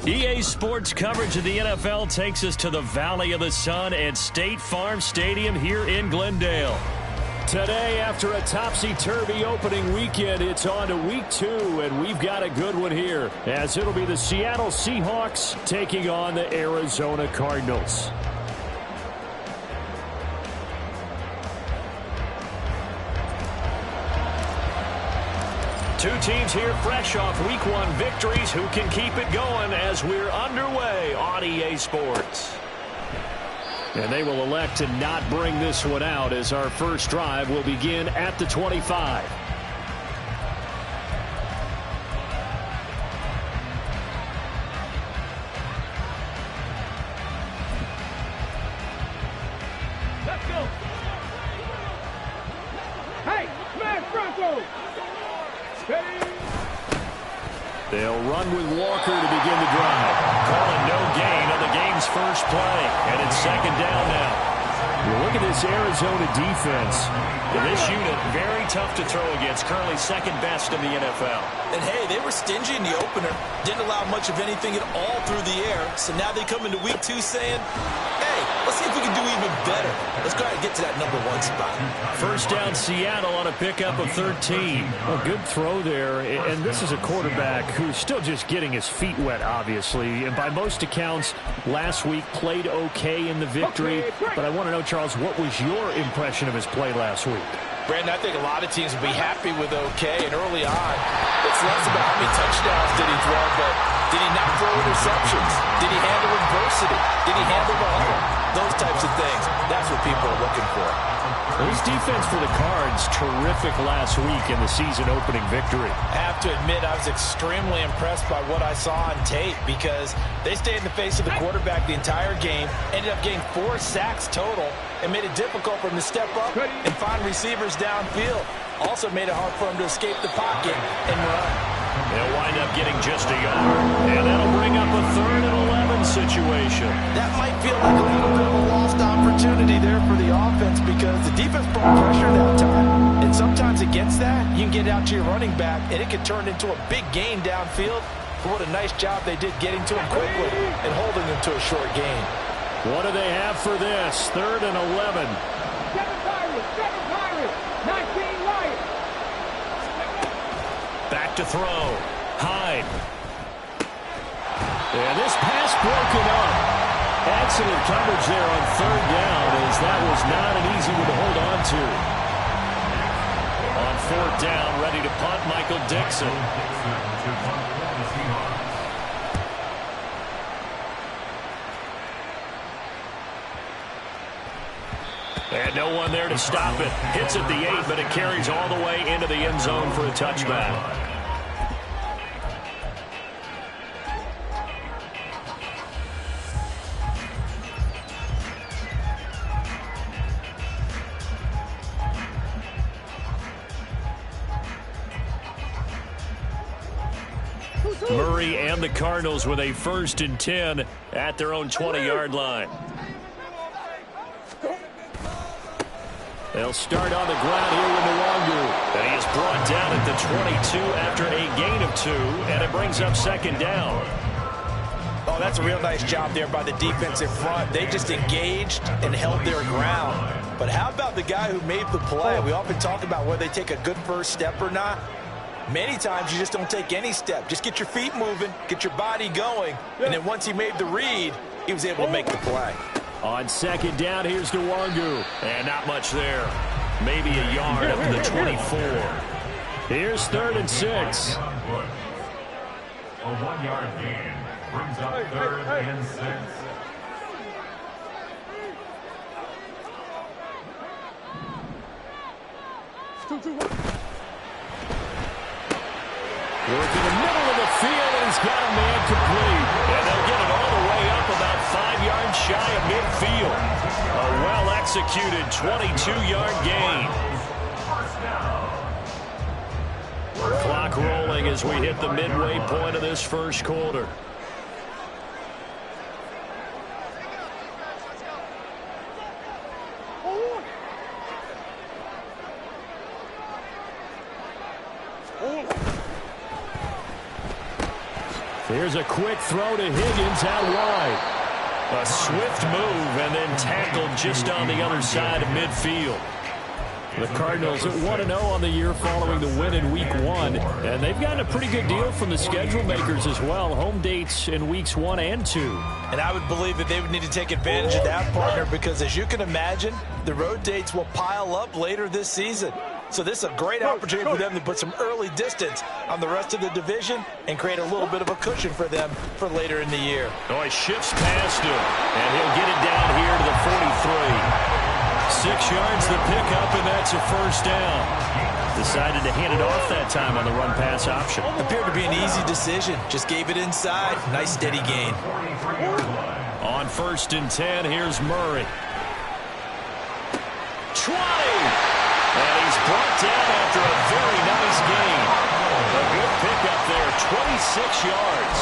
EA Sports coverage of the NFL takes us to the Valley of the Sun at State Farm Stadium here in Glendale. Today, after a topsy-turvy opening weekend, it's on to week 2, and we've got a good one here, as it'll be the Seattle Seahawks taking on the Arizona Cardinals. Two teams here fresh off Week 1 victories who can keep it going as we're underway on EA Sports. And they will elect to not bring this one out as our first drive will begin at the 25. Let's go. Hey, smash Bronco. They'll run with Walker to begin the drive. Calling no gain on the game's first play. And it's second down now. You look at this Arizona defense. And this unit, very tough to throw against. Currently second best in the NFL. And hey, they were stingy in the opener. Didn't allow much of anything at all through the air. So now they come into week 2 saying, hey, let's see if we can do even better. Let's go ahead and get to that number 1 spot. First down Seattle on a pickup of 13. A good throw there. And this is a quarterback who's still just getting his feet wet, obviously. And by most accounts, last week played okay in the victory. But I want to know, Charles, what was your impression of his play last week? Brandon, I think a lot of teams will be happy with okay. And early on, it's less about how many touchdowns did he throw, but did he not throw interceptions? Did he handle adversity? Did he handle the huddle? Those types of things. That's what people are looking for. Well, his defense for the Cards, terrific last week in the season-opening victory. I have to admit, I was extremely impressed by what I saw on tape because they stayed in the face of the quarterback the entire game, ended up getting 4 sacks total, and made it difficult for him to step up and find receivers downfield. Also made it hard for him to escape the pocket and run. They'll wind up getting just a yard, and that'll bring up a 3rd and 11 situation. That might feel like a little bit of a lost opportunity there for the offense because the defense brought pressure that time. And sometimes against that, you can get out to your running back, and it can turn into a big gain downfield. But what a nice job they did getting to him quickly and holding him to a short gain. What do they have for this? 3rd and 11. 7 Pirates, 19 Lions. Back to throw. Hyde. And this pass broken up. Excellent coverage there on 3rd down as that was not an easy one to hold on to. On 4th down, ready to punt, Michael Dixon. And no one there to stop it. Hits at the 8, but it carries all the way into the end zone for a touchback. Murray and the Cardinals with a 1st and 10 at their own 20-yard line. They'll start on the ground here with Nwangu. And he is brought down at the 22 after a gain of 2, and it brings up 2nd down. Oh, that's a real nice job there by the defense in front. They just engaged and held their ground. But how about the guy who made the play? We often talk about whether they take a good first step or not. Many times you just don't take any step. Just get your feet moving, get your body going, and then once he made the read, he was able to make the play. On 2nd down, here's Nwangu. And not much there. Maybe a yard up to the 24. Here's 3rd and 6. A 1-yard gain brings up 3rd and 6. Working the middle of the field, and he's got a man complete. And they'll get it all the way up about 5 yards shy of midfield. A well-executed 22-yard gain. Clock rolling as we hit the midway point of this first quarter. Here's a quick throw to Higgins out wide. A swift move and then tackled just on the other side of midfield. The Cardinals at 1-0 on the year following the win in Week 1. And they've gotten a pretty good deal from the schedule makers as well. Home dates in Weeks 1 and 2. And I would believe that they would need to take advantage of that, partner, because as you can imagine, the road dates will pile up later this season. So this is a great opportunity for them to put some early distance on the rest of the division and create a little bit of a cushion for them for later in the year. Oh, he shifts past him, and he'll get it down here to the 43. 6 yards the pickup, and that's a first down. Decided to hand it off that time on the run-pass option. Appeared to be an easy decision. Just gave it inside. Nice steady gain. On 1st and 10, here's Murray. 20! And he's brought down after a very nice gain. A good pickup there, 26 yards.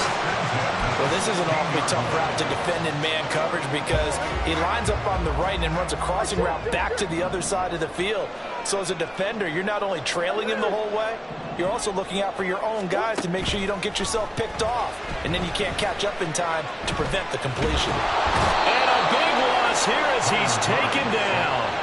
Well, this is an awfully tough route to defend in man coverage because he lines up on the right and runs a crossing route back to the other side of the field. So as a defender, you're not only trailing him the whole way, you're also looking out for your own guys to make sure you don't get yourself picked off. And then you can't catch up in time to prevent the completion. And a big loss here as he's taken down.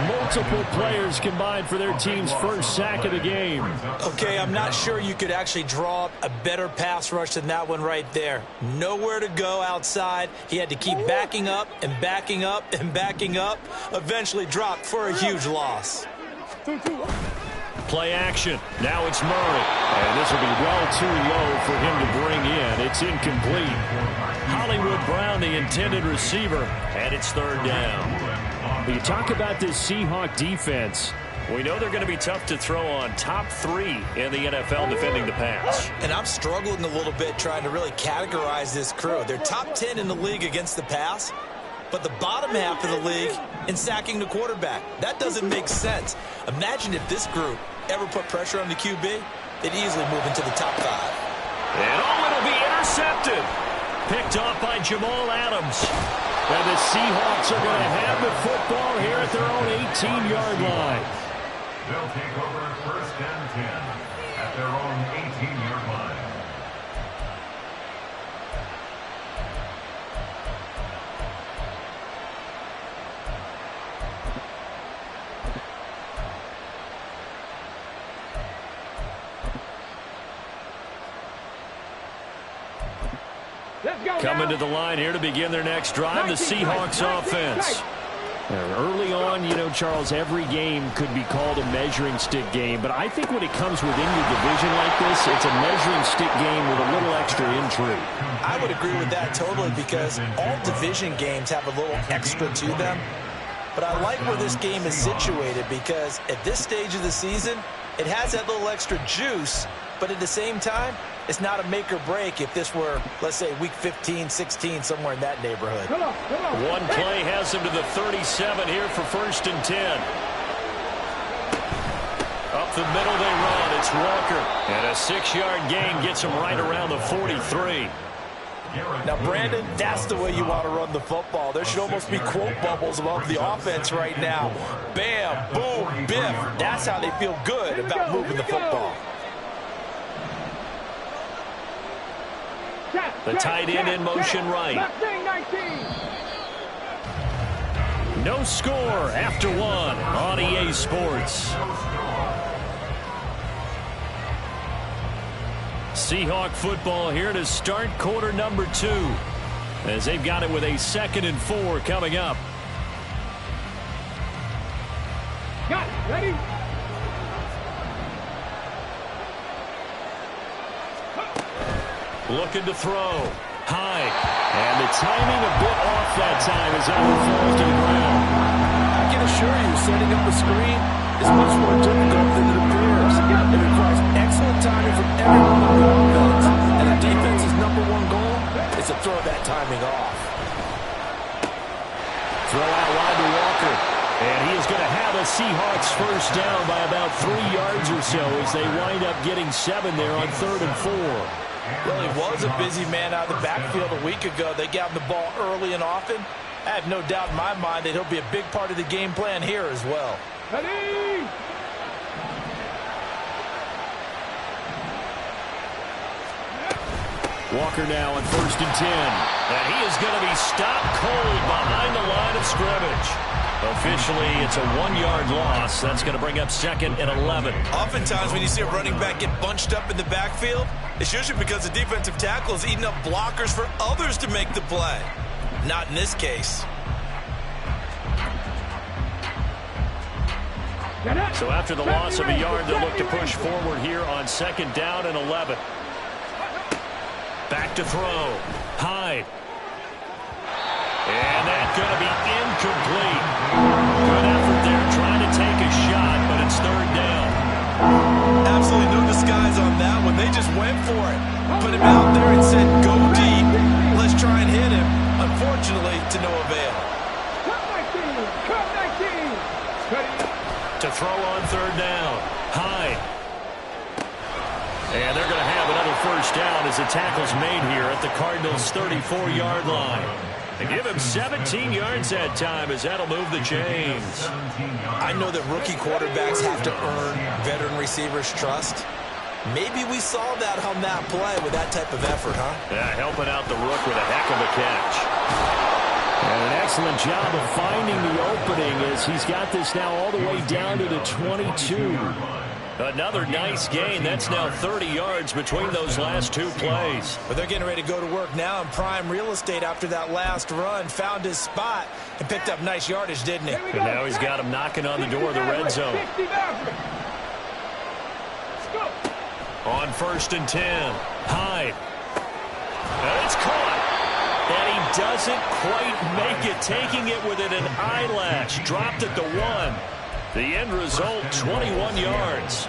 Multiple players combined for their team's first sack of the game. Okay, I'm not sure you could actually draw up a better pass rush than that one right there. Nowhere to go outside. He had to keep backing up and backing up and backing up. Eventually dropped for a huge loss. Play action. Now it's Murray. And this will be well too low for him to bring in. It's incomplete. Hollywood Brown, the intended receiver, and it's 3rd down. When you talk about this Seahawk defense, we know they're going to be tough to throw on. Top 3 in the NFL defending the pass. And I'm struggling a little bit trying to really categorize this crew. They're top 10 in the league against the pass, but the bottom half of the league in sacking the quarterback. That doesn't make sense. Imagine if this group ever put pressure on the QB, they'd easily move into the top 5. And it'll be intercepted. Picked off by Jamal Adams. And the Seahawks are going to have the football here at their own 18-yard line. They'll take over 1st and 10 at their own 18-yard line. Coming to the line here to begin their next drive, the Seahawks offense. Early on, you know, Charles, every game could be called a measuring stick game, but I think when it comes within your division like this, it's a measuring stick game with a little extra intrigue. I would agree with that totally because all division games have a little extra to them. But I like where this game is situated because at this stage of the season, it has that little extra juice, but at the same time, it's not a make or break if this were, let's say, week 15, 16, somewhere in that neighborhood. One play has him to the 37 here for 1st and 10. Up the middle they run. It's Walker. And a 6-yard gain gets him right around the 43. Now, Brandon, that's the way you want to run the football. There should almost be quote bubbles above the offense right now. Bam, boom, biff. That's how they feel good about moving the football. The tight end in motion right. No score after 1 on EA Sports. Seahawk football here to start quarter number 2 as they've got it with a 2nd and 4 coming up. Got it. Ready? Looking to throw. High. And the timing a bit off that time as that one falls to the ground. I can assure you, setting up a screen is much more difficult than it appears. It requires excellent timing from everyone on the offense. And the defense's #1 goal is to throw that timing off. Throw out wide to Walker. And he is going to have a Seahawks first down by about 3 yards or so as they wind up getting 7 there on 3rd and 4. Well, he was a busy man out of the backfield a week ago. They got him the ball early and often. I have no doubt in my mind that he'll be a big part of the game plan here as well. Ready? Walker now on 1st and 10. And he is going to be stopped cold behind the line of scrimmage. Officially, it's a 1-yard loss. That's going to bring up 2nd and 11. Oftentimes when you see a running back get bunched up in the backfield, it's usually because the defensive tackle is eating up blockers for others to make the play. Not in this case. So after the loss of a yard, they'll look to push forward here on 2nd down and 11. Back to throw. Hyde. And that's going to be incomplete. Good effort there trying to take a shot, but it's 3rd down. Absolutely no disguise on that one. They just went for it. Put him out there and said, go deep. Let's try and hit him. Unfortunately, to no avail. To throw on 3rd down. Hyde. And they're going to have another 1st down as the tackle's made here at the Cardinals' 34-yard line. They give him 17 yards that time as that'll move the chains. I know that rookie quarterbacks have to earn veteran receivers' trust. Maybe we saw that on that play with that type of effort, huh? Yeah, helping out the rook with a heck of a catch. And an excellent job of finding the opening as he's got this now all the way down to the 22. Another nice gain. That's now 30 yards between those last 2 plays. But they're getting ready to go to work now in prime real estate after that last run. Found his spot and picked up nice yardage, didn't he? And now he's got him knocking on the door of the red zone. On 1st and 10. Hyde. And it's caught. And he doesn't quite make it. Taking it within an eyelash. Dropped at the 1. The end result, 21 yards.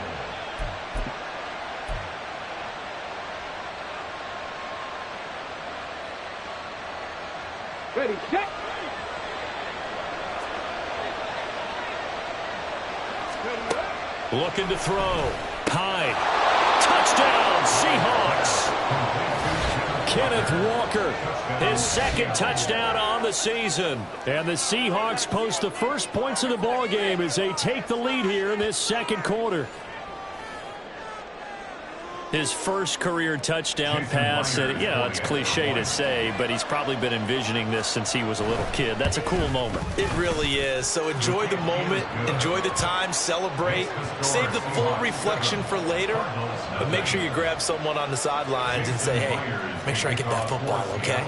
Ready, set. Looking to throw. Hyde. Touchdown, Seahawks. Kenneth Walker, his 2nd touchdown on the season. And the Seahawks post the first points of the ballgame as they take the lead here in this 2nd quarter. His first career touchdown pass, and it's cliche to say, but he's probably been envisioning this since he was a little kid. That's a cool moment. It really is. So enjoy the moment, enjoy the time, celebrate, save the full reflection for later, but make sure you grab someone on the sidelines and say, hey, make sure I get that football, okay?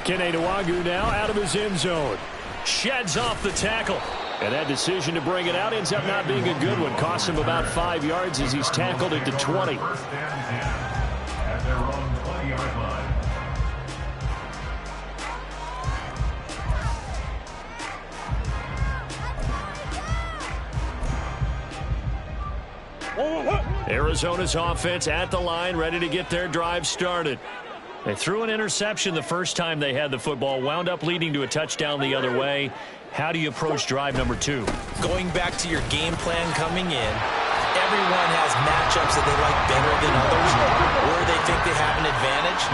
Kene Nwagu now out of his end zone. Sheds off the tackle. And that decision to bring it out ends up not being a good one. Costs him about 5 yards as he's tackled it to 20. At their own 20-yard line. Arizona's offense at the line, ready to get their drive started. They threw an interception the first time they had the football, wound up leading to a touchdown the other way. How do you approach drive number 2? Going back to your game plan coming in, everyone has matchups that they like better than others, where they think they have an advantage.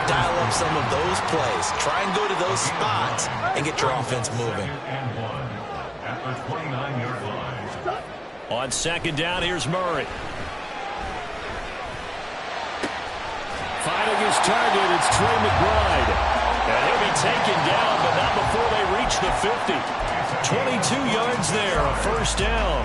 Dial up some of those plays. Try and go to those spots and get your offense moving. At the 29-yard line. On 2nd down, here's Murray. Finding his target, it's Trey McBride. And he'll be taken down, but not before they reach the 50. 22 yards there, a 1st down.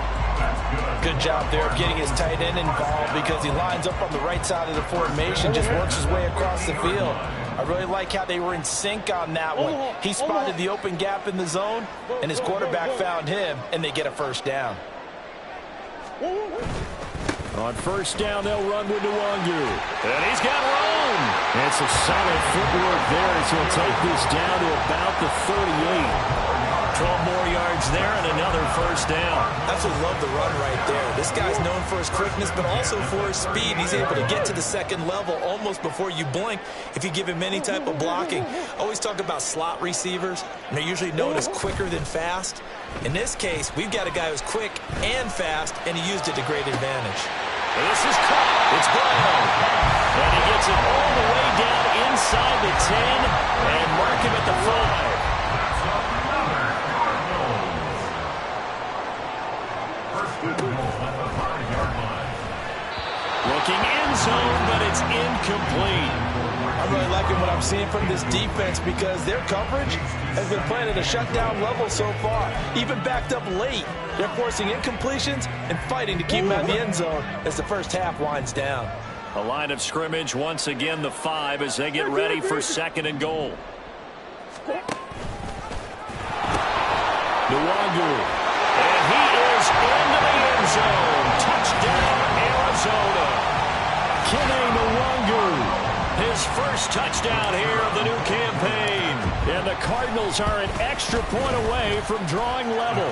Good job there of getting his tight end involved because he lines up on the right side of the formation, just works his way across the field. I really like how they were in sync on that one. He spotted the open gap in the zone, and his quarterback found him, and they get a 1st down. On 1st down, they'll run with Nwagu. And he's got room. And some solid footwork there as he'll take this down to about the 38. 12 more yards there and another 1st down. Absolutely love the run right there. This guy's known for his quickness, but also for his speed. He's able to get to the 2nd level almost before you blink if you give him any type of blocking. I always talk about slot receivers, and they're usually known as quicker than fast. In this case, we've got a guy who's quick and fast, and he used it to great advantage. And this is caught. It's Brown. And he gets it all the way down inside the 10 and mark him at the 5. First and goal at the 5-yard line. incomplete. I'm really liking what I'm seeing from this defense because their coverage has been playing at a shutdown level so far. Even backed up late, they're forcing incompletions and fighting to keep them out of the end zone as the first half winds down. A line of scrimmage once again the 5 as they get ready for 2nd and goal. Nwangu. And he is into the end zone. Touchdown, Arizona. Kene Nwangu. His first touchdown here of the new campaign. And the Cardinals are an extra point away from drawing level.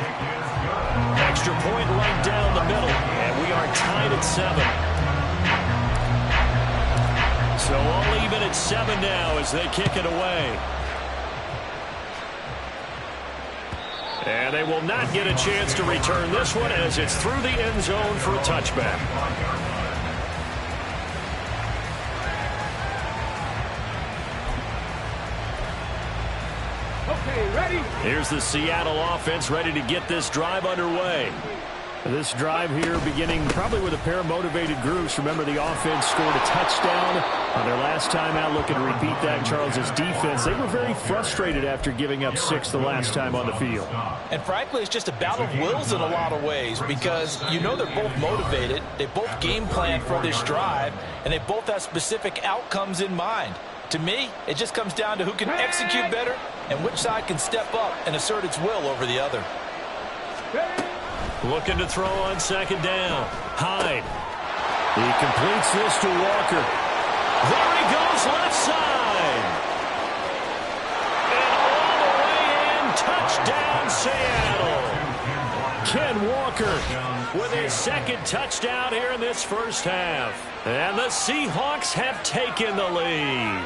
Extra point right down the middle. And we are tied at 7. So all even at 7 now as they kick it away. And they will not get a chance to return this one as it's through the end zone for a touchback. Okay, ready? Here's the Seattle offense ready to get this drive underway. This drive here beginning probably with a pair of motivated groups. Remember, the offense scored a touchdown on their last time out. Looking to repeat that. Charles's defense, they were very frustrated after giving up 6 the last time on the field. And frankly, it's just a battle of wills in a lot of ways because you know they're both motivated. They both game plan for this drive, and they both have specific outcomes in mind. To me, it just comes down to who can execute better and which side can step up and assert its will over the other. Looking to throw on 2nd down. Hyde. He completes this to Walker. There he goes, left side. And all the way in, touchdown Seattle. Ken Walker with his 2nd touchdown here in this first half. And the Seahawks have taken the lead.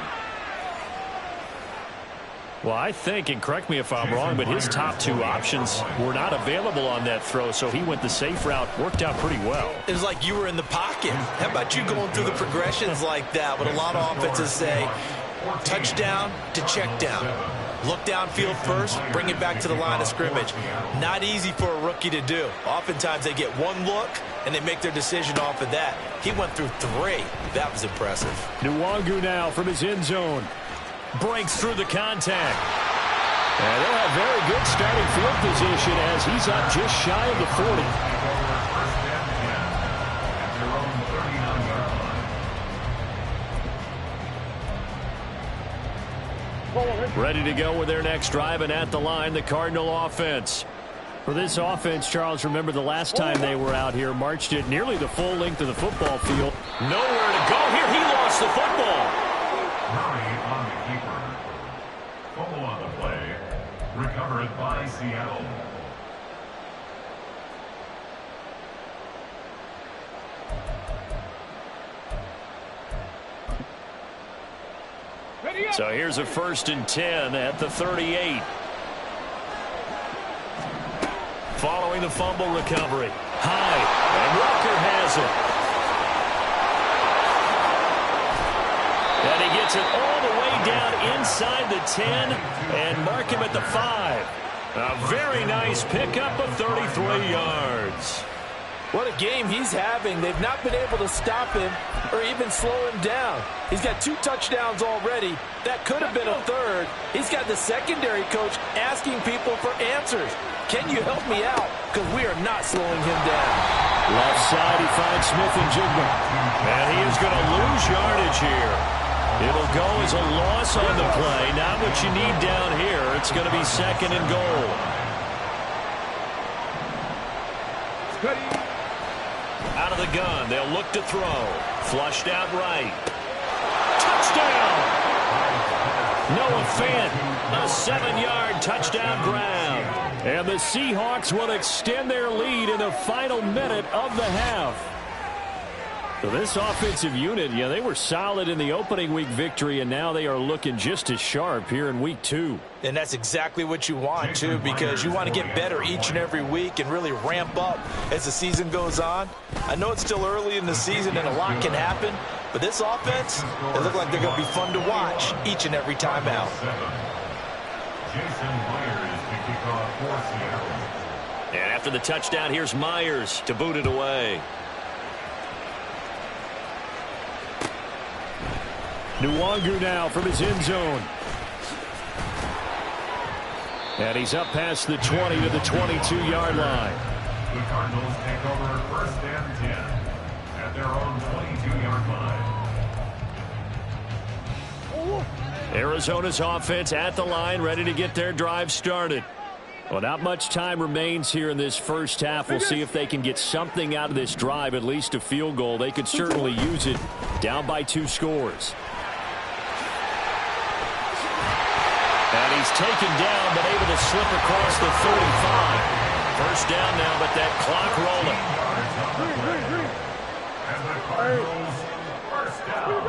Well, I think, and correct me if I'm wrong, but his top 2 options were not available on that throw, so he went the safe route. Worked out pretty well. It was like you were in the pocket. How about you going through the progressions like that? But a lot of offenses say touchdown to check down. Look downfield first, bring it back to the line of scrimmage. Not easy for a rookie to do. Oftentimes they get one look, and they make their decision off of that. He went through 3. That was impressive. Nwangu now from his end zone. Breaks through the contact. And they'll have very good starting field position as he's up just shy of the 40. Ready to go with their next drive, and at the line, the Cardinal offense. For this offense, Charles, remember the last time they were out here, marched it nearly the full length of the football field. Nowhere to go here. He lost the football. Murray on the keeper. Fumble on the play. Recovered by Seattle. So here's a 1st and 10 at the 38. Following the fumble recovery. Hyde. And Walker has it. And he gets it all the way down inside the 10 and mark him at the 5. A very nice pickup of 33 yards. What a game he's having. They've not been able to stop him or even slow him down. He's got 2 touchdowns already. That could have been a 3rd. He's got the secondary coach asking people for answers. Can you help me out? Because we are not slowing him down. Left side, he finds Smith-Njigba. And he is going to lose yardage here. It'll go as a loss on the play. Not what you need down here. It's going to be 2nd and goal. Out of the gun, they'll look to throw. Flushed out right. Touchdown! Noah Fant, a 7-yard touchdown grab. And the Seahawks will extend their lead in the final minute of the half. So this offensive unit, yeah, they were solid in the opening week victory, and now they are looking just as sharp here in week 2. And that's exactly what you want, too, because you want to get better each and every week and really ramp up as the season goes on. I know it's still early in the season and a lot can happen, but this offense, they look like they're going to be fun to watch each and every time out. And after the touchdown, here's Myers to boot it away. Nwangu now from his end zone. And he's up past the 20 to the 22-yard line. The Cardinals take over 1st and 10 at their own 22-yard line. Arizona's offense at the line, ready to get their drive started. Well, not much time remains here in this first half. We'll see if they can get something out of this drive, at least a field goal. They could certainly use it, down by 2 scores. And he's taken down, but able to slip across the 35. First down now, but that clock rolling. And the Cardinals first down.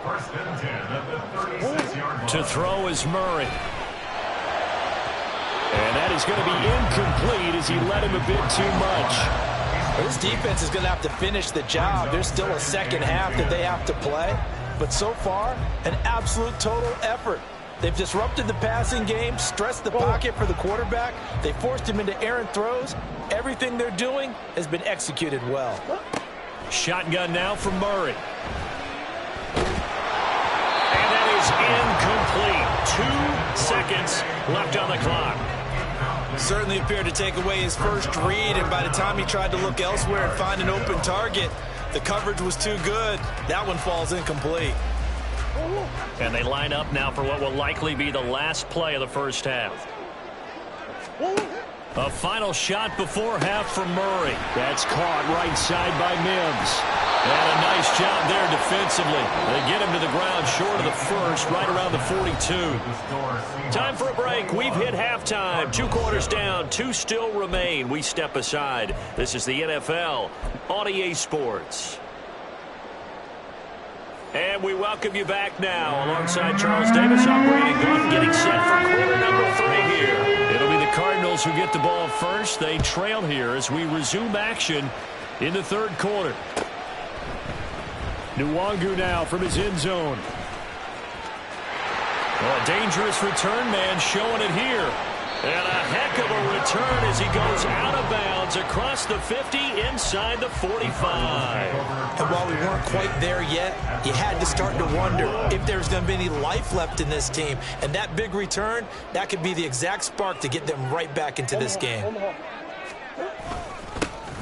1st and 10 at the 36-yard line. To throw is Murray. And that is going to be incomplete as he let him a bit too much. This defense is going to have to finish the job. There's still a second half that they have to play. But so far, an absolute total effort. They've disrupted the passing game, stressed the pocket for the quarterback. They forced him into errant throws. Everything they're doing has been executed well. Shotgun now from Murray. And that is incomplete. 2 seconds left on the clock. Certainly appeared to take away his first read, and by the time he tried to look elsewhere and find an open target, the coverage was too good. That one falls incomplete. And they line up now for what will likely be the last play of the first half. A final shot before half from Murray. That's caught right side by Mims. And a nice job there defensively. They get him to the ground short of the first, right around the 42. Time for a break. We've hit halftime. 2 quarters down, 2 still remain. We step aside. This is the NFL on EA Sports. And we welcome you back now. Alongside Charles Davis, I'm Brandon Gordon, getting set for quarter number 3 here. It'll be the Cardinals who get the ball first. They trail here as we resume action in the 3rd quarter. Nwangu now from his end zone. Well, a dangerous return man showing it here. And a heck of a return as he goes out of bounds across the 50 inside the 45. And while we weren't quite there yet, you had to start to wonder if there's going to be any life left in this team. And that big return, that could be the exact spark to get them right back into this game.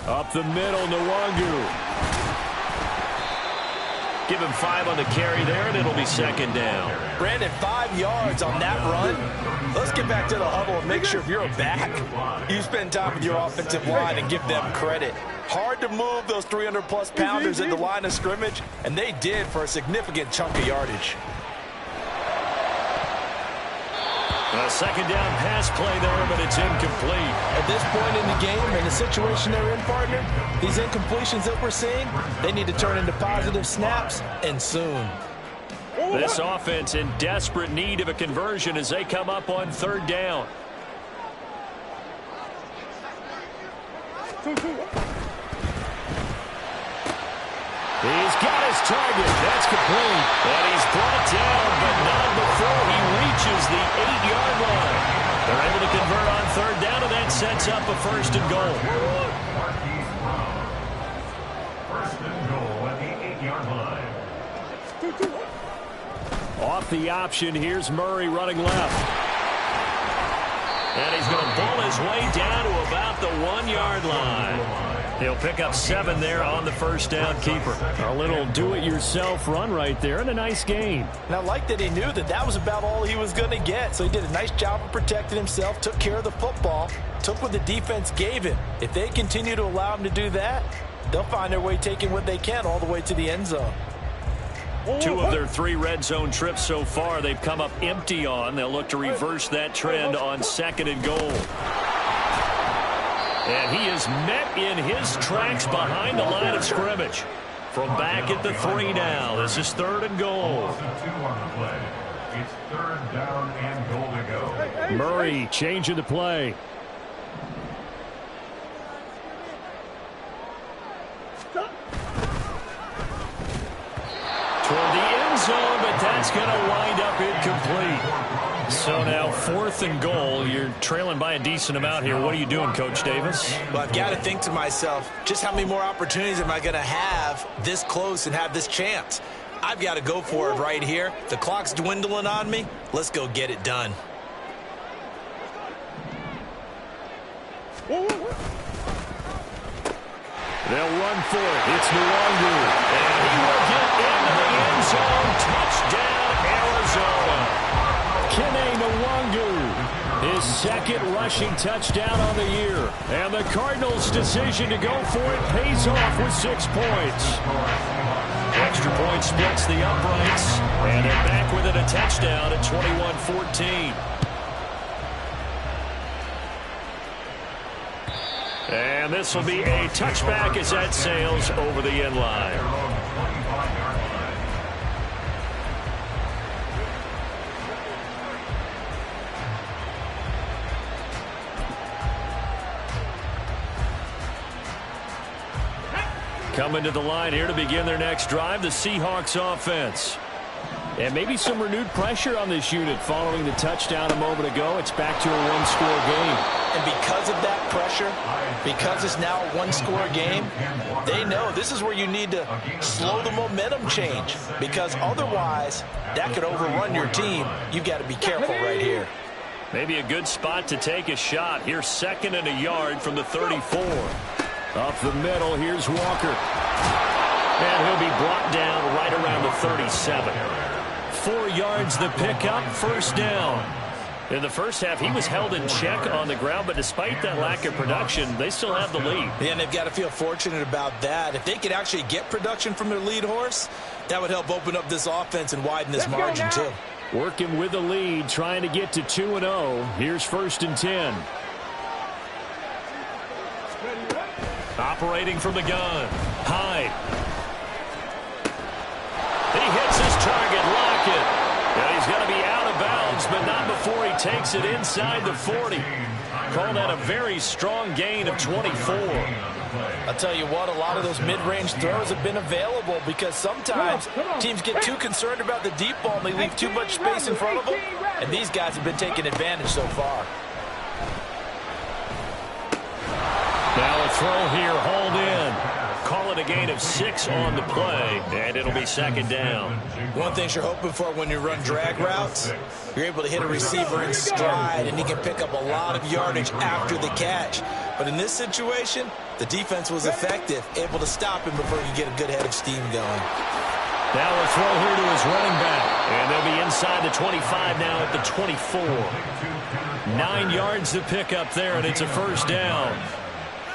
Up the middle, Nwangu. Give him 5 on the carry there, and it'll be 2nd down. Brandon, 5 yards on that run. Let's get back to the huddle and make sure if you're a back, you spend time with your offensive line and give them credit. Hard to move those 300-plus pounders at the line of scrimmage, and they did for a significant chunk of yardage. A 2nd down pass play there, but it's incomplete. At this point in the game and the situation they're in, partner, these incompletions that we're seeing, they need to turn into positive snaps, and soon. This offense in desperate need of a conversion as they come up on 3rd down. He's got his target. That's complete. And he's brought down, but not before he reaches the 8-yard line. They're able to convert on 3rd down, and that sets up a 1st and goal. 1st and goal at the 8-yard line. Off the option, here's Murray running left. And he's going to bull his way down to about the 1-yard line. He'll pick up 7 there on the first down keeper. A little do-it-yourself run right there and a nice gain. And I like that he knew that that was about all he was going to get. So he did a nice job of protecting himself, took care of the football, took what the defense gave him. If they continue to allow him to do that, they'll find their way taking what they can all the way to the end zone. 2 of their 3 red zone trips so far they've come up empty on. They'll look to reverse that trend on 2nd and goal. And he is met in his tracks behind the line of scrimmage. From back at the 3 now. This is 3rd and goal. It's 3rd down and goal to go. Murray changing the play. Toward the end zone, but that's going to wind up incomplete. So now 4th and goal. You're trailing by a decent amount here. What are you doing, Coach Davis? Well, I've got to think to myself, just how many more opportunities am I going to have this close and have this chance? I've got to go for it right here. The clock's dwindling on me. Let's go get it done. They'll run for it. It's Nwangu. And he will get into the end zone. Touchdown, Arizona. Kene Nwangu, his second rushing touchdown on the year. And the Cardinals' decision to go for it pays off with 6 points. Extra point splits the uprights. And they're back with it, a touchdown at 21-14. And this will be a touchback as that sails over the end line. Coming to the line here to begin their next drive, the Seahawks offense. And maybe some renewed pressure on this unit following the touchdown a moment ago. It's back to a one-score game. And because of that pressure, because it's now a one-score game, they know this is where you need to slow the momentum change. Because otherwise, that could overrun your team. You've got to be careful right here. Maybe a good spot to take a shot. Here's 2nd and a yard from the 34. Up the middle, here's Walker. And he'll be brought down right around the 37. 4 yards the pickup, first down. In the first half, he was held in check on the ground, but despite that lack of production, they still have the lead. Yeah, and they've got to feel fortunate about that. If they could actually get production from their lead horse, that would help open up this offense and widen this margin too. Working with the lead, trying to get to 2-0. Here's 1st and 10. Operating from the gun. Hyde. He hits his target, Lockett. And he's going to be out of bounds, but not before he takes it inside the 40. Call that a very strong gain of 24. I'll tell you what, a lot of those mid-range throws have been available because sometimes teams get too concerned about the deep ball and they leave too much space in front of them. And these guys have been taking advantage so far. Now a throw here, hauled in. Call it a gain of 6 on the play, and it'll be 2nd down. One thing you're hoping for when you run drag routes, you're able to hit a receiver in stride, and he can pick up a lot of yardage after the catch. But in this situation, the defense was effective, able to stop him before you get a good head of steam going. Now a throw here to his running back, and they'll be inside the 25 now at the 24. 9 yards to pick up there, and it's a first down.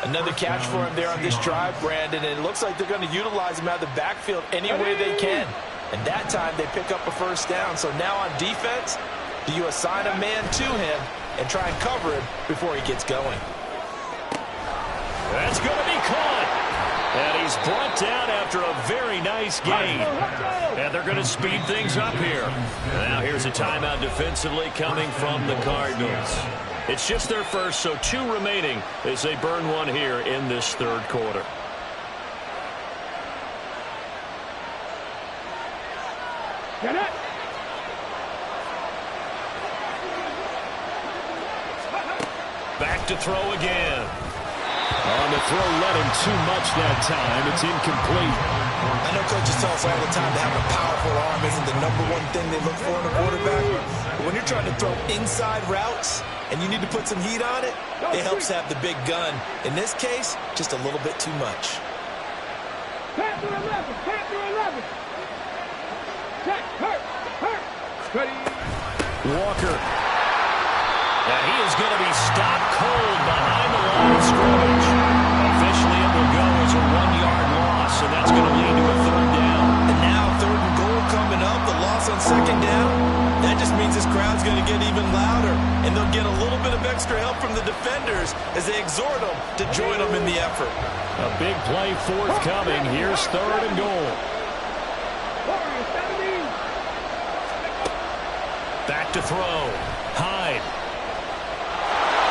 Another catch for him there on this drive, Brandon, and it looks like they're going to utilize him out of the backfield any way they can. And that time they pick up a first down. So now on defense, do you assign a man to him and try and cover him before he gets going? That's going to be caught. And he's brought down after a very nice gain. And they're going to speed things up here. Now here's a timeout defensively coming from the Cardinals. It's just their first, so 2 remaining as they burn one here in this 3rd quarter. Get it. Back to throw again. On the throw, let him too much that time. It's incomplete. I know coaches tell us all the time that having a powerful arm isn't the #1 thing they look for in a quarterback. But when you're trying to throw inside routes and you need to put some heat on it, it helps to have the big gun. In this case, just a little bit too much. Pass to 11. Pass to 11. Check. Hurt. Ready. Walker. And he is going to be stopped cold behind the line of scrimmage. Officially, it will go as a 1-yard loss, and that's going to lead to a 3rd down. And now 3rd and goal coming up, the loss on 2nd down. That just means this crowd's going to get even louder, and they'll get a little bit of extra help from the defenders as they exhort them to join them in the effort. A big play forthcoming. Here's 3rd and goal. Back to throw. Hyde.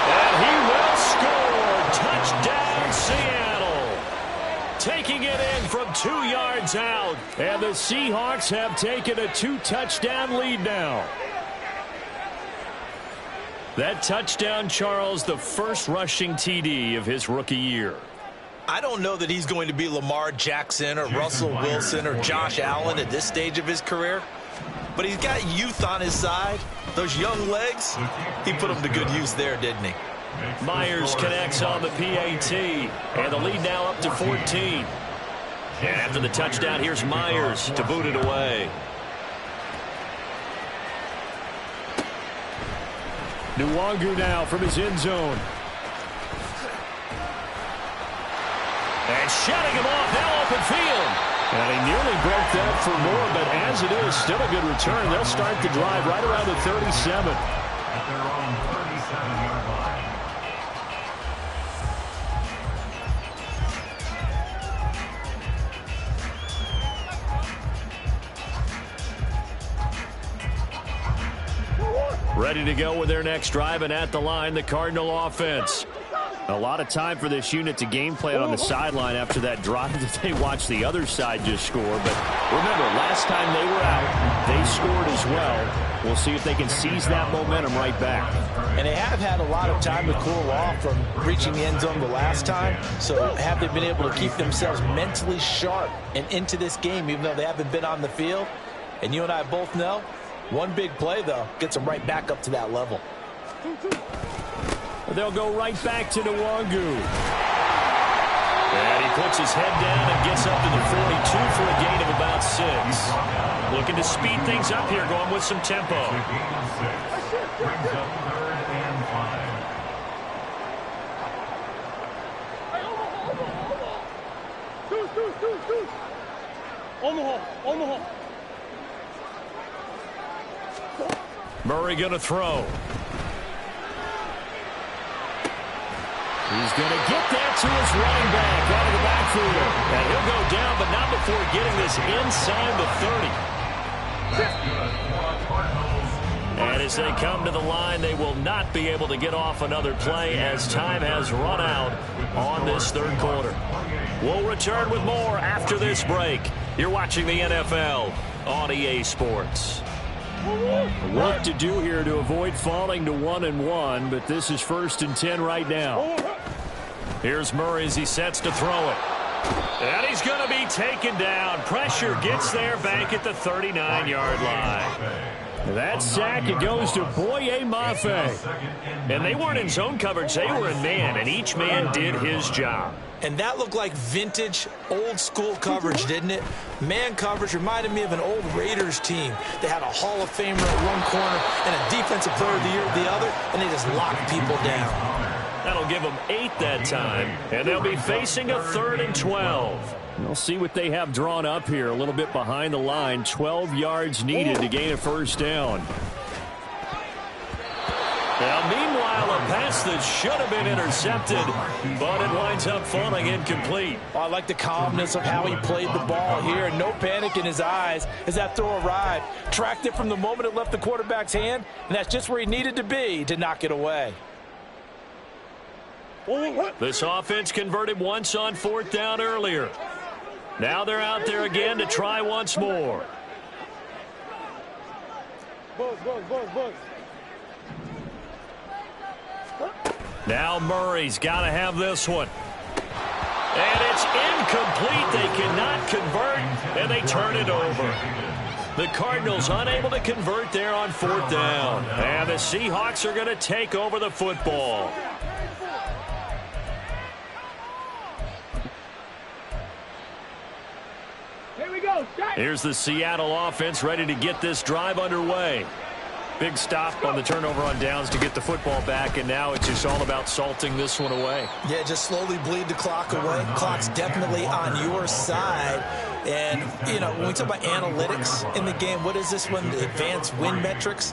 And he will score. Touchdown, Seattle. Taking it in from 2 yards out. And the Seahawks have taken a 2-touchdown lead now. That touchdown, Charles, the first rushing TD of his rookie year. I don't know that he's going to be Lamar Jackson or Russell Wilson or Josh Allen at this stage of his career, but he's got youth on his side. Those young legs, he put them to good use there, didn't he? Myers connects on the PAT, and the lead now up to 14. And after the touchdown, here's Myers to boot it away. Nwangu now from his end zone. And shutting him off, now open field. And he nearly broke that for more, but as it is, still a good return. They'll start the drive right around the 37. At their own 37-yard line. Ready to go with their next drive, and at the line, the Cardinal offense. A lot of time for this unit to game plan on the sideline after that drive that they watched the other side just score. But remember, last time they were out, they scored as well. We'll see if they can seize that momentum right back. And they have had a lot of time to cool off from reaching the end zone the last time. So have they been able to keep themselves mentally sharp and into this game, even though they haven't been on the field? And you and I both know, one big play, though, gets them right back up to that level. They'll go right back to Nwangu. And he puts his head down and gets up to the 42 for a gain of about 6. Looking to speed things up here, going with some tempo. The gain of 6 brings up 3rd and 5. Murray going to throw. He's going to get that to his running back out of the backfield. And he'll go down, but not before getting this inside the 30. And as they come to the line, they will not be able to get off another play as time has run out on this 3rd quarter. We'll return with more after this break. You're watching the NFL on EA Sports. Work to do here to avoid falling to 1-1, but this is 1st and 10 right now. Here's Murray as he sets to throw it. And he's going to be taken down. Pressure gets there back at the 39-yard line. That sack, it goes to Boye Mafe. And they weren't in zone coverage, they were in man, and each man did his job. And that looked like vintage, old-school coverage, didn't it? Man coverage reminded me of an old Raiders team. They had a Hall of Famer at one corner and a Defensive Player of the Year at the other, and they just locked people down. That'll give them 8 that time, and they'll be facing a 3rd and 12. We'll see what they have drawn up here, a little bit behind the line. 12 yards needed to gain a 1st down. Now, meanwhile, a pass that should have been intercepted, but it winds up falling incomplete. Oh, I like the calmness of how he played the ball here. No panic in his eyes as that throw arrived. Tracked it from the moment it left the quarterback's hand, and that's just where he needed to be to knock it away. This offense converted once on 4th down earlier. Now they're out there again to try once more. Now Murray's got to have this one. And it's incomplete. They cannot convert, and they turn it over. The Cardinals unable to convert there on 4th down. And the Seahawks are going to take over the football. Here we go. Here's the Seattle offense ready to get this drive underway. Big stop on the turnover on downs to get the football back, and now it's just all about salting this one away. Yeah, just slowly bleed the clock away. Clock's definitely on your side. And, you know, when we talk about analytics in the game, what is this one? The advanced win metrics?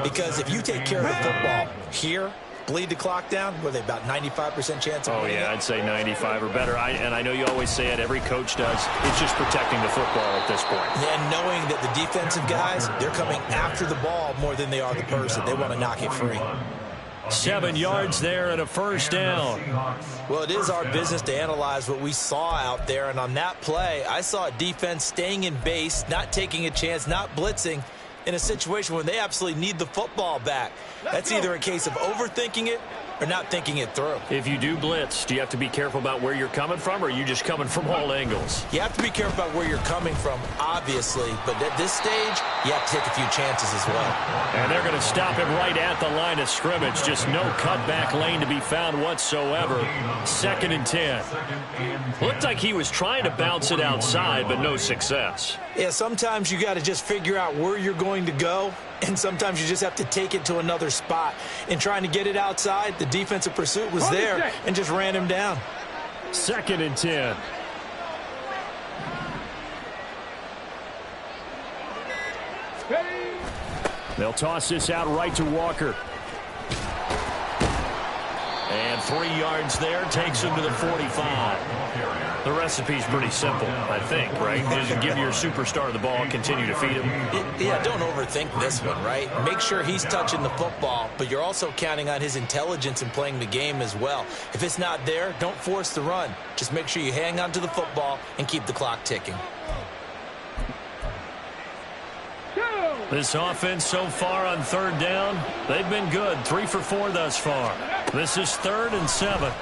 Because if you take care of the football here, bleed the clock down, were they about 95% chance of winning? Oh, yeah, I'd say 95 or better. And I know you always say it, every coach does. It's just protecting the football at this point. And knowing that the defensive guys, they're coming after the ball more than they are the person. They want to knock it free. 7 yards there and a 1st down. Well, it is our business to analyze what we saw out there. And on that play, I saw a defense staying in base, not taking a chance, not blitzing, in a situation where they absolutely need the football back. That's either a case of overthinking it or not thinking it through. If you do blitz, do you have to be careful about where you're coming from, or are you just coming from all angles? You have to be careful about where you're coming from, obviously, but at this stage, you have to take a few chances as well. And they're going to stop him right at the line of scrimmage. Just no cutback lane to be found whatsoever. 2nd and 10. Looked like he was trying to bounce it outside, but no success. Yeah, sometimes you got to just figure out where you're going to go, and sometimes you just have to take it to another spot. In trying to get it outside, the defensive pursuit was there and just ran him down. 2nd and 10. They'll toss this out right to Walker. And 3 yards there, takes him to the 45. The recipe's pretty simple, I think, right? Just give your superstar the ball, continue to feed him. Yeah, don't overthink this one, right? Make sure he's touching the football, but you're also counting on his intelligence in playing the game as well. If it's not there, don't force the run. Just make sure you hang on to the football and keep the clock ticking. This offense so far on 3rd down, they've been good. 3 for 4 thus far. This is 3rd and 7.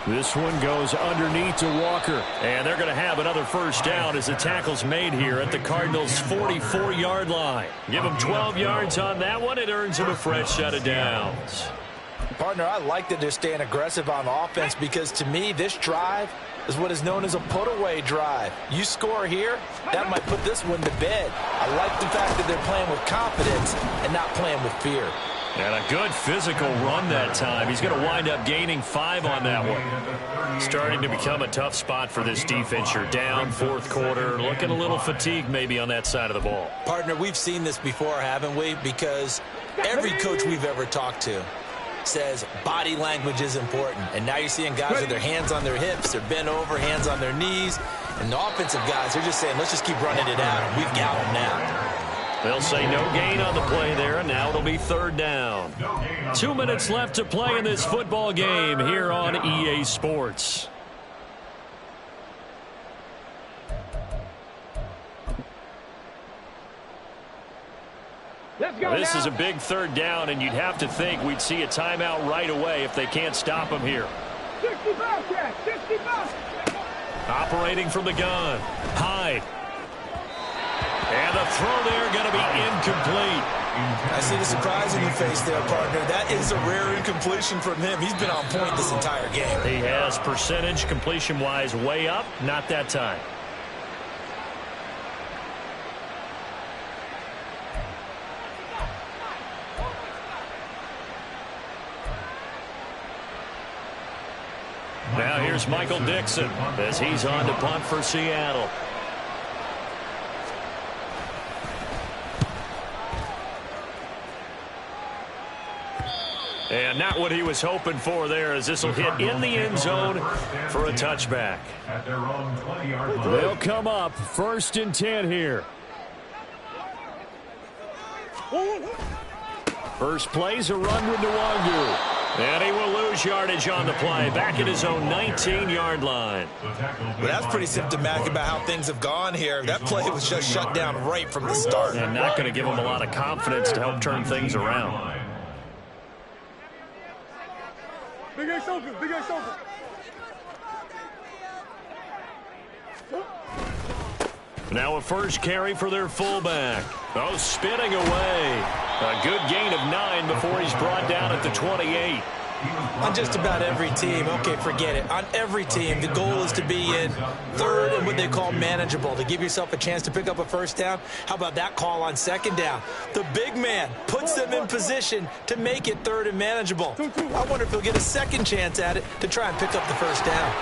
This one goes underneath to Walker. And they're going to have another first down as the tackle's made here at the Cardinals' 44-yard line. Give them 12 yards on that one. It earns them a fresh set of downs. Partner, I like that they're staying aggressive on offense because, to me, this drive is what is known as a put-away drive. You score here, that might put this one to bed. I like the fact that they're playing with confidence and not playing with fear. And a good physical run that time. He's going to wind up gaining 5 on that one. Starting to become a tough spot for this defense. You're down 4th quarter. Looking a little fatigued maybe on that side of the ball. Partner, we've seen this before, haven't we? Because every coach we've ever talked to says body language is important. And now you're seeing guys with their hands on their hips, they're bent over, hands on their knees. And the offensive guys, they're just saying, let's just keep running it out. We've got them now. They'll say no gain on the play there, and now it'll be 3rd down. 2 minutes left to play in this football game here on EA Sports. This is a big 3rd down, and you'd have to think we'd see a timeout right away if they can't stop him here. 65, Jack, 65. Operating from the gun. Hyde. And the throw there going to be incomplete. I see the surprise in your face there, partner. That is a rare incompletion from him. He's been on point this entire game. He has percentage completion-wise way up. Not that time. Now here's Michael Dixon as he's on to punt for Seattle. And not what he was hoping for there, as this will hit in the end zone for a touchback. They'll come up 1st and 10 here. First play's a run with Nwangu. And he will lose yardage on the play, back at his own 19-yard line. Well, that's pretty symptomatic about how things have gone here. That play was just shut down right from the start. And not going to give him a lot of confidence to help turn things around. Big Ace open, Big Ace open. Now a first carry for their fullback. Oh, spinning away. A good gain of 9 before he's brought down at the 28. On just about every team, okay, forget it. On every team, the goal is to be in 3rd and what they call manageable, to give yourself a chance to pick up a first down. How about that call on 2nd down? The big man puts them in position to make it 3rd and manageable. I wonder if he'll get a second chance at it to try and pick up the first down.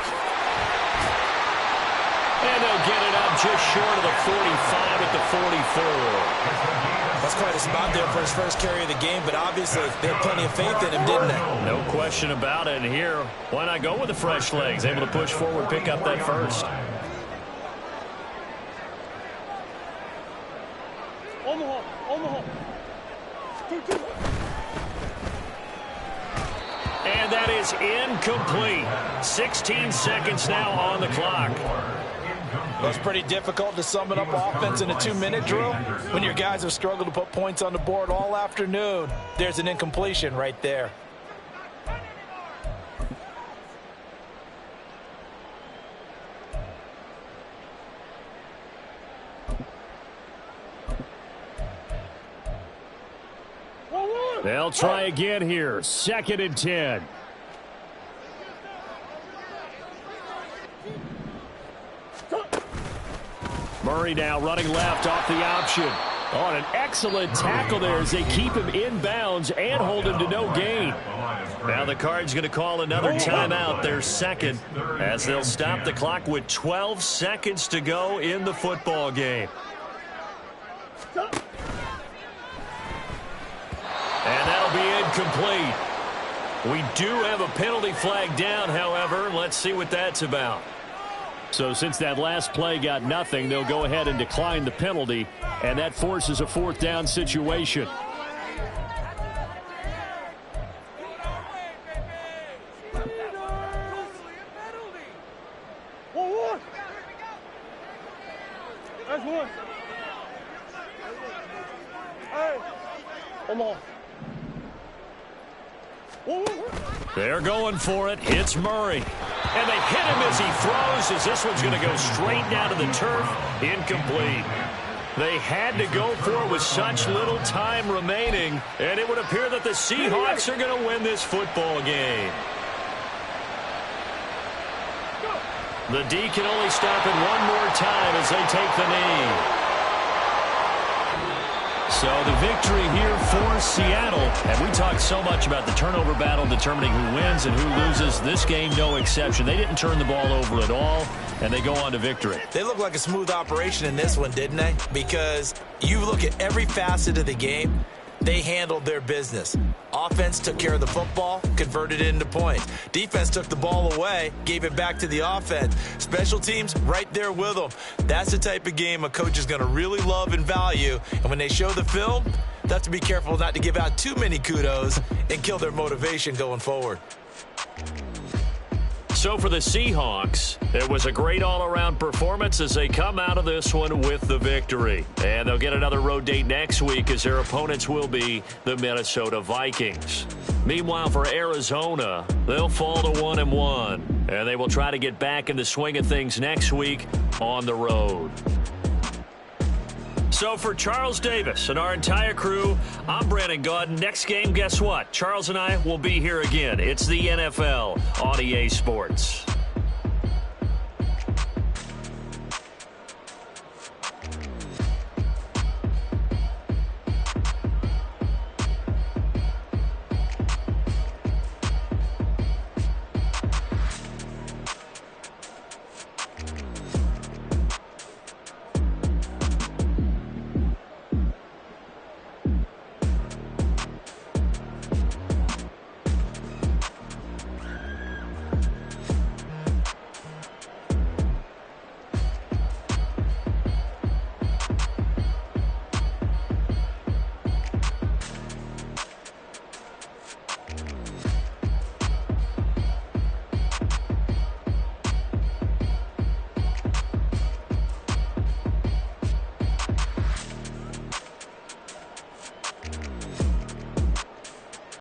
And they'll get it up just short of the 45 at the 44. That's quite a spot there for his first carry of the game, but obviously they had plenty of faith in him, didn't they? No question about it. And here, why not go with the fresh legs? Able to push forward, pick up that first. Omaha. And that is incomplete. 16 seconds now on the clock. Well, it's pretty difficult to sum it up offense in a 2-minute drill when your guys have struggled to put points on the board all afternoon. There's an incompletion right there. They'll try again here. 2nd and 10. Murray now running left off the option. Oh, an excellent tackle there as they keep him in bounds and hold him to no gain. Now the Cards going to call another timeout, their second, as they'll stop the clock with 12 seconds to go in the football game. And that'll be incomplete. We do have a penalty flag down, however. Let's see what that's about. So since that last play got nothing, they'll go ahead and decline the penalty, and that forces a 4th down situation. That's one. Hey, come on. They're going for it. It's Murray. And they hit him as he throws, as this one's going to go straight down to the turf. Incomplete. They had to go for it with such little time remaining, and it would appear that the Seahawks are going to win this football game. The D can only stop it one more time as they take the knee. So the victory here for Seattle. And we talked so much about the turnover battle determining who wins and who loses. This game, no exception. They didn't turn the ball over at all, and they go on to victory. They look like a smooth operation in this one, didn't they? Because you look at every facet of the game, they handled their business. Offense took care of the football, converted it into points. Defense took the ball away, gave it back to the offense. Special teams right there with them. That's the type of game a coach is going to really love and value. And when they show the film, they have to be careful not to give out too many kudos and kill their motivation going forward. So for the Seahawks, it was a great all-around performance as they come out of this one with the victory. And they'll get another road date next week as their opponents will be the Minnesota Vikings. Meanwhile, for Arizona, they'll fall to 1-1. And they will try to get back in the swing of things next week on the road. So for Charles Davis and our entire crew, I'm Brandon Gaudin. Next game, guess what? Charles and I will be here again. It's the NFL on EA Sports.